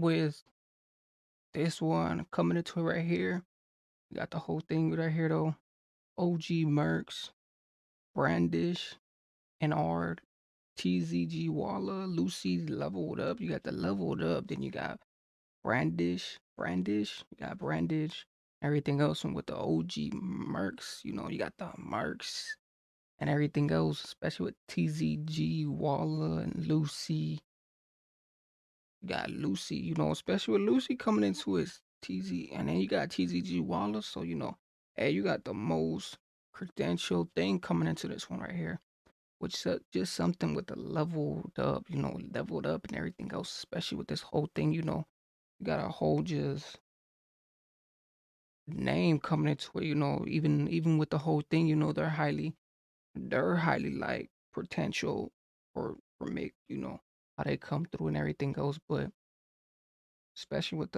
with this one coming into it right here. You got the whole thing right here though. OG Merks, Brandish, and R Tzgwala, Lucii leveled up. You got the leveled up. Then you got Brandish. You got Brandish. Everything else, and with the OG Merks, you got the Merks and everything else, especially with Tzgwala and Lucii. You got Lucii, especially with Lucii coming into his TZ, and then you got Tzgwala. So hey, you got the most credential thing coming into this one right here, which is just something with the leveled up and everything else, especially with this whole thing. You got a whole just name coming into it. Even with the whole thing, they're highly like potential for make how they come through and everything else, but especially with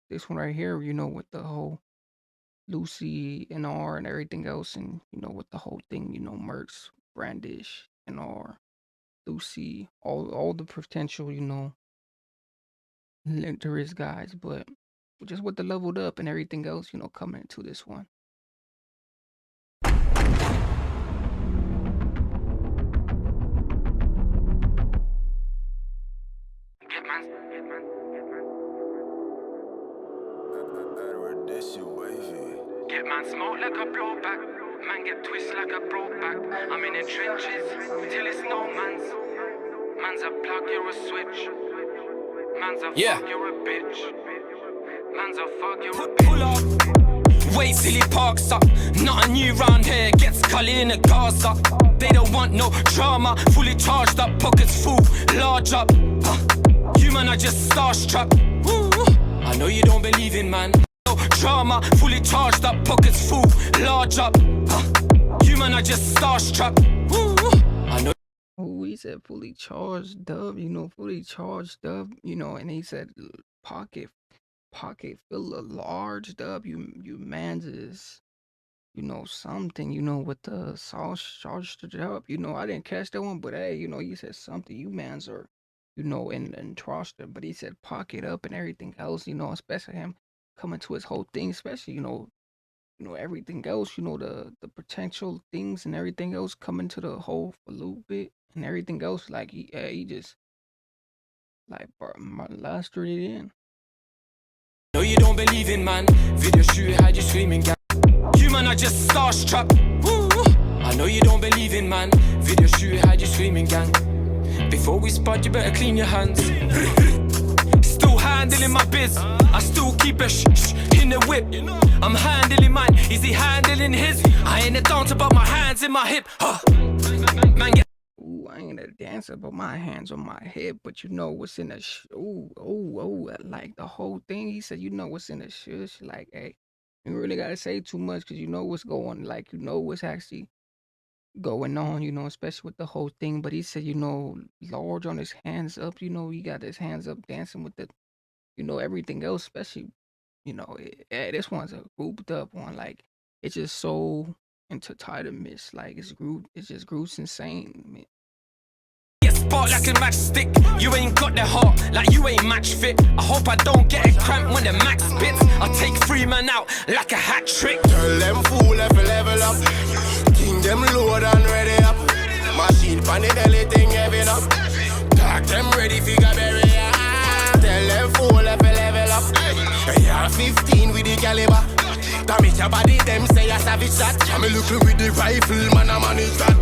this one right here, with the whole Lucii and R and everything else, and with the whole thing, Merks, Brandish, and R, Lucii, all the potential, there is guys, but just with the leveled up and everything else, coming into this one. Get man smoke like a blowback, man get twist like a brokeback. I'm in the trenches till it's no man's. Man's a plug, you're a switch. Man's a fuck, you're a bitch. Man's a fuck, you're a bitch. Pull up, wait till he parks up. Nothing new round here, gets Cully in the Gaza. They don't want no drama, fully charged up, pockets full, large up. You man are just starstruck. I know you don't believe in man. Drama, fully charged up, pockets full, large up. You man are just starstruck. I know. Oh, he said fully charged dub, fully charged dub, and he said pocket full of large dub. You man's is something, with the sauce charged up. I didn't catch that one, but hey, you said something. You mans are, in trusted, but he said pocket up and everything else, especially him coming to his whole thing, especially, everything else, the potential things and everything else coming to the whole for a little bit and everything else, like he just like lustered it in. No, you don't believe in man. Video shoot had you screaming, gang. You man are just starstruck. I know you don't believe in man. Video shoot had you screaming, gang. Before we spot, you better clean your hands. Still handling my biz. I still keep a in the whip. I'm handling mine. Is he handling his? I ain't a dancer, but my hands in my hip. Man, get. Ooh, I ain't a dancer, but my hands on my hip. But what's in the like the whole thing. He said, what's in the shush. Like, hey, you really gotta say too much because what's going. Like, what's actually going on. Especially with the whole thing. But he said, large on his hands up. He got his hands up dancing with the, everything else. Especially, this one's a grouped up one. Like, it's just so entitlement. Like, it's just Groot's insane, man. Spark like a matchstick. You ain't got the heart, like you ain't match fit. I hope I don't get a cramp when the max spits. I take 3 men out like a hat trick. Tell them fool if level up. King them load and ready up. Machine pan the belly thing heavy up. Talk them ready figure berry. Tell them fool if level up. Yeah, 15 with the caliber. Damage your body, them say a savage shot. I'm looking with the rifle, man, I manage that.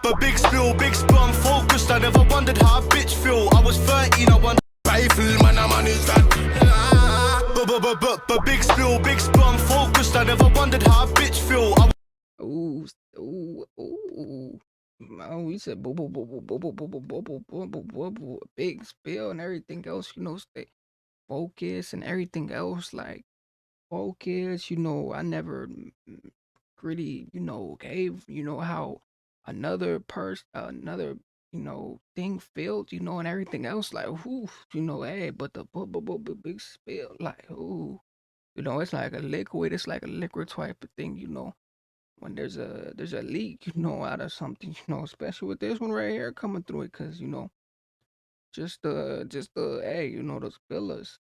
But big spill, I'm focused. I never wondered how a bitch feel. I was 13, I wondered. Rifle, man, I manage that. But big spill, I'm focused. I never wondered how a bitch feel. Ooh. Oh, he said big spill and everything else, stay focused and everything else, like focus, I never really, gave, how another, thing failed, and everything else, like, hey, but the big spill, like, it's like it's like a liquid type of thing, when there's a leak, out of something, especially with this one right here coming through it, because hey, you know, those fillers.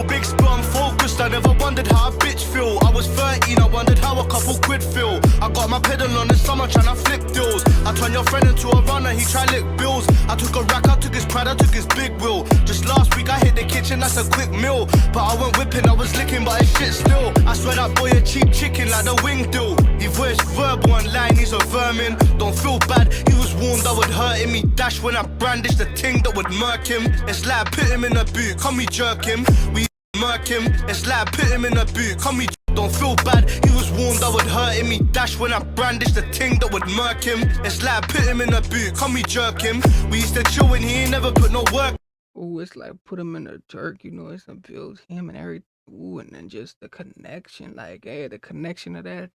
Big spill, I'm focused, I never wondered how a bitch feel. I was 13, I wondered how a couple quid feel. I got my pedal on this summer tryna flip deals. I turned your friend into a runner, he tried lick bills. I took a rack, I took his pride, I took his big wheel. Just last week I hit the kitchen, that's a quick meal. But I went whipping, I was licking, but it's shit still. I swear that boy a cheap chicken like the wing deal. He voiced verbal online, he's a vermin. Don't feel bad, he was warned I would hurt him. He dashed when I brandished the ting that would murk him. It's like put him in a boot, come me jerk him. We murk him, it's like put him in a boot, come me. Don't feel bad, he was warned I would hurt him. He dashed when I brandished the ting that would murk him. It's like put him in a boot, come me jerk him. We used to chill when he ain't never put no work. Ooh, it's like put him in a jerk, you know, it's gonna build him and everything. Ooh, and then just the connection, like, hey, the connection of that.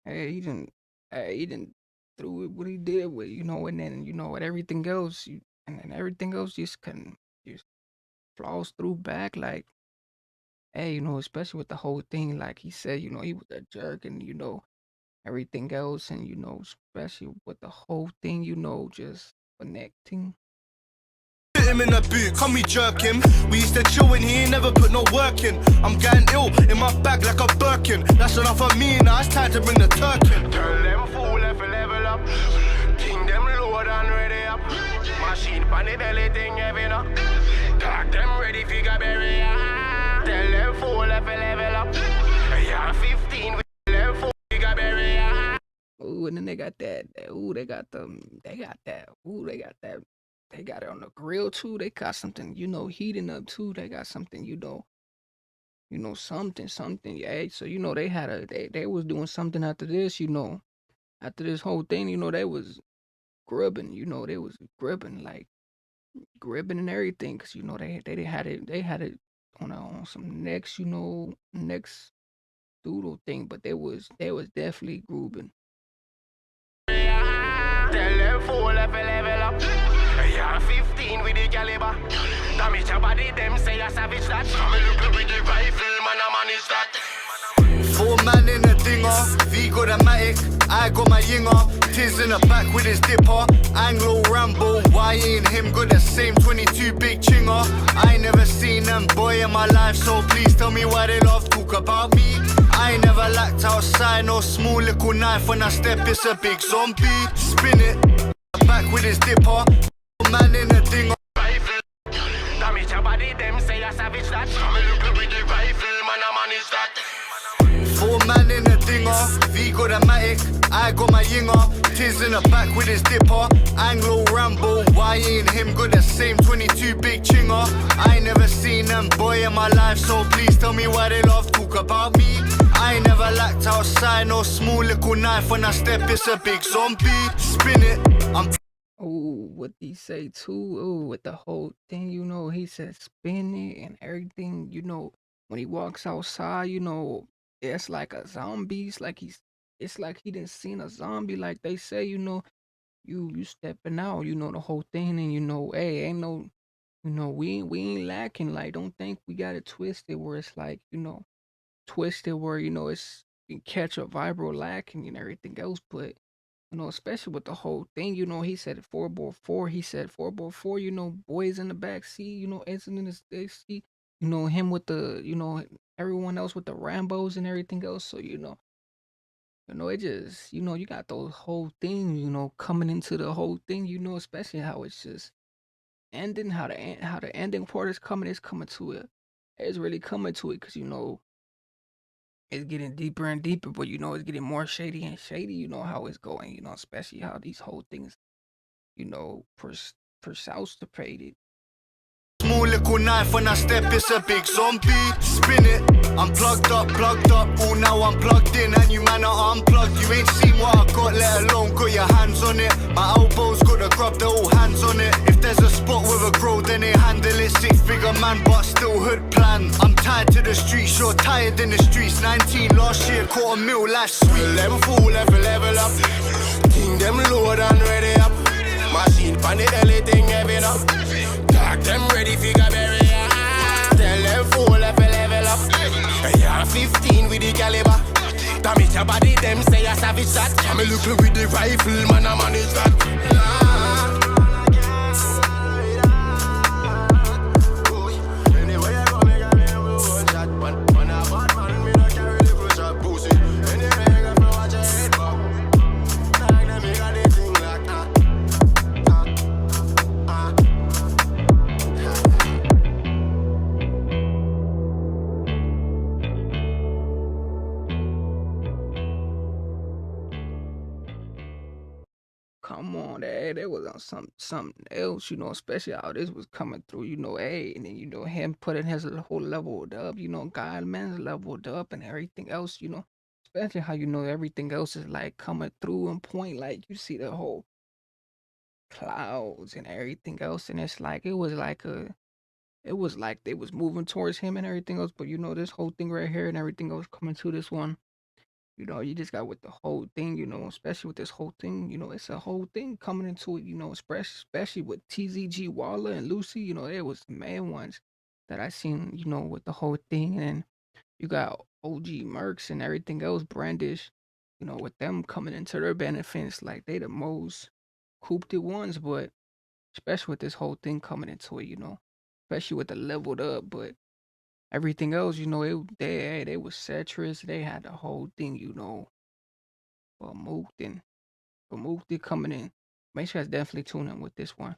Hey, he didn't through it what he did with, you know, and then, you know, with everything else, and then everything else just flows through back, like, hey, you know, especially with the whole thing, like he said, you know, he was a jerk and, you know, everything else, and, you know, especially with the whole thing, you know, just connecting. Put him in a boot, come me jerk him. We used to chill when he ain't never put no work in. I'm getting ill in my bag like a Birkin. That's enough of me now, it's time to bring the Turk in. Turn them fool if you level up. Ting them load and ready up. Machine pan the belly thing heavy up. Talk them ready figure berry. Tell them fool if you level up. Yeah, 15 with them fool figure berry. Ooh, and then they got that. Ooh, they got that. Ooh, they got that. They got it on the grill too. They got something, you know, heating up too. They got something, you know, something. Yeah. So you know, they was doing something after this. You know, after this whole thing, you know, they was grubbing. You know, they was grubbing like gripping and everything, cause you know they had it on some next, you know, next doodle thing, but they was definitely grooving. Tell them fool if you level up. Yeah, 15 with the caliber. Damage your body, them say a savage that. Come look with the rifle, man, a man is that. 4 man in a dinger, V got a matic, I got my yinger. Tiz in the back with his dipper, Anglo Rambo, why ain't him got the same 22 big chinger? I ain't never seen them boy in my life, so please tell me why they love talk about me. I ain't never lacked outside, no small little knife when I step, it's a big zombie. Spin it, back with his dipper, 4 man in a dinger. Rifle, damage your body, them say a savage that. Come look with the rifle, man, a man is that. 4 man in a dinger, V got a matic, I got my yinger. Tiz in the back with his dipper, Anglo Rambo, why ain't him got the same 22 big chinger? I ain't never seen them boy in my life, so please tell me why they love talk about me. I ain't never lacked outside, no small little knife when I step, it's a big zombie. Spin it, I'm Oh, what he say too? Oh, with the whole thing, you know, he said spin it and everything, you know, when he walks outside, you know, it's like a zombie. It's like he didn't seen a zombie, like they say, you know, you stepping out, you know, the whole thing, and you know, hey, ain't no, you know, we ain't lacking. Like, don't think we got it twisted where it's like, you know, twisted where, you know, it's you can catch a vibro lacking and everything else, but you know, especially with the whole thing, you know, he said 4x4. He said 4x4. You know, boys in the back seat. You know, Edson in the seat. You know, him with the, you know, everyone else with the Rambos and everything else. So you know, it just, you know, you got those whole things, you know, coming into the whole thing. You know, especially how it's just ending, how the ending part is coming. It's coming to it. It's really coming to it because you know it's getting deeper and deeper, but you know it's getting more shady and shady. You know how it's going. You know, especially how these whole things, you know, persaustipated. small little knife when I step, it's a big zombie. Spin it, I'm plugged up, oh now I'm plugged in. And you man are unplugged, you ain't seen what I got, let alone got your hands on it. My elbows got the grub, they're all hands on it. If there's a spot with a grow, then they handle it. 6-figure man, but still hood plan. I'm tied to the streets, you're tired in the streets. 19 last year, caught a meal, life's sweet. Them fool if you level up. Ting them load and ready up. Machine pan the belly thing heavy up. Talk them ready figure berry. Tell them fool if you level up. Yeah, 15 with the caliber. Damage your body, them say a savage that. Come look with the rifle, man, a man is that. come on, that was on something else, especially how this was coming through, and then him putting his whole leveled up, God man's leveled up and everything else, especially how everything else is like coming through and point, like you see the whole clouds and everything else, and it's like it was like they was moving towards him and everything else, but this whole thing right here and everything else coming to this one. You just got with the whole thing, especially with this whole thing, it's a whole thing coming into it, especially with Tzgwala and Lucii, it was the main ones that I seen, with the whole thing. And you got OG Merks and everything else, Brandish, with them coming into their benefits, like they the most cooped ones, but especially with this whole thing coming into it, especially with the leveled up, but everything else, they was Cetrus, they had the whole thing, for Mooked and for Mooked coming in. Make sure you guys definitely tune in with this one.